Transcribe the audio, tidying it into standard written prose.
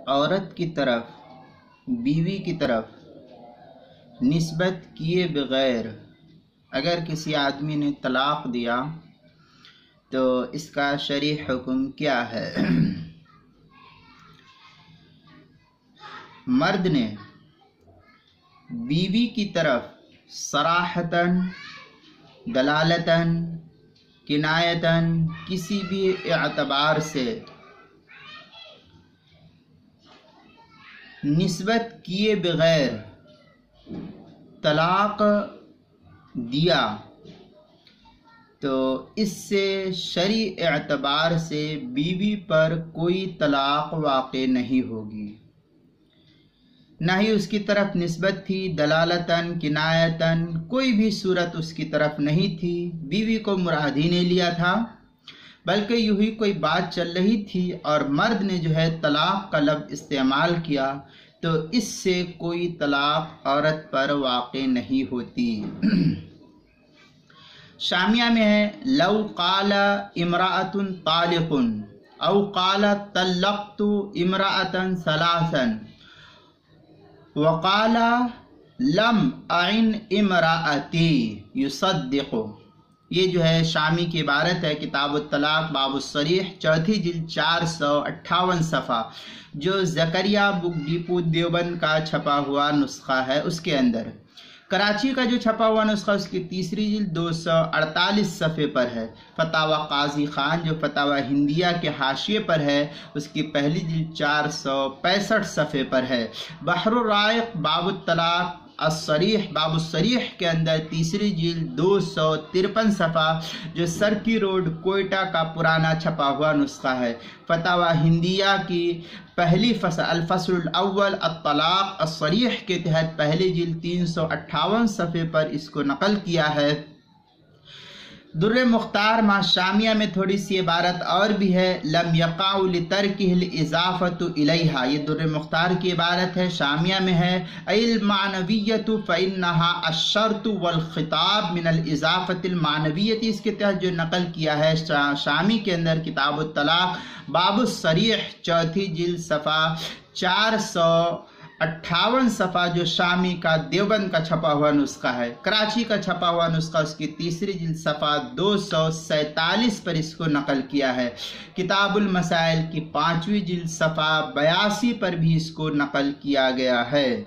औरत की तरफ, बीवी की तरफ निस्बत किए बगैर अगर किसी आदमी ने तलाक दिया तो इसका शरई हुक्म क्या है? मर्द ने बीवी की तरफ सराहतन, दलालतन, किनायतन किसी भी एतबार से निस्बत किए बगैर तलाक दिया तो इससे शरई एतबार से बीवी पर कोई तलाक वाक़े नहीं होगी। ना ही उसकी तरफ निस्बत थी, दलालतन, किनायतन कोई भी सूरत उसकी तरफ नहीं थी, बीवी को मुरादी ने लिया था, बल्कि यूं ही कोई बात चल रही थी और मर्द ने जो है तलाक का लफ्ज़ इस्तेमाल किया तो इससे कोई तलाक औरत पर वाक़े नहीं होती। शामिया में है लव काला इमराअतुन तालिकुन औ काला तल्लक़तु इमराअतन सलासन वक़ाला लम अइन इमराअती युसद्दिक़ु। ये जो है शामी की इबारत है, किताबुत तलाक बाबुस्सरीह, चौथी जिल्द 458 सफ़ा, जो ज़करिया बुक डिपो देवबंद का छपा हुआ नुस्खा है उसके अंदर। कराची का जो छपा हुआ नुस्खा उसकी तीसरी जिल्द 248 सफ़े पर है। फतावा काजी खान जो फतावा हिंदिया के हाशिए पर है उसकी पहली जिल्द 465 सफ़े पर है। बहरुर राइक़ बाबुत तलाक अस्सरीह बाबुस्सरीह के अंदर तीसरी जिल्द 253 सफ़ा, जो सरकी रोड कोयटा का पुराना छपा हुआ नुस्खा है। फतावा हिंदिया की पहली अल-फस्लुल अव्वल अत-तलाक अस्सरीह के तहत पहली जिल्द 358 सफ़े पर इसको नकल किया है। दुर्र मुख्तार मा शामिया में थोड़ी सी इबारत और भी है, लम यक़ाउ लितर्किहिल इज़ाफ़तु इलैहा। ये दुर्र मुख्तार की इबारत है, शामिया में है अल मानवियतु फ़इन्नहा अश्शर्तु वल ख़िताब मिनल इज़ाफ़तिल मानवियति। इसके तहत जो नकल किया है शामी के अंदर किताबुत तलाक बाबुस्सरीह चौथी जिल्द सफ़ा 458 सफ़ा, जो शामी का देवबंद का छपा हुआ नुस्खा है। कराची का छपा हुआ नुस्खा उसकी तीसरी जिल्द सफ़ा 247 पर इसको नकल किया है। किताबुल मसाइल की 5वीं जिल्द सफ़ा 82 पर भी इसको नकल किया गया है।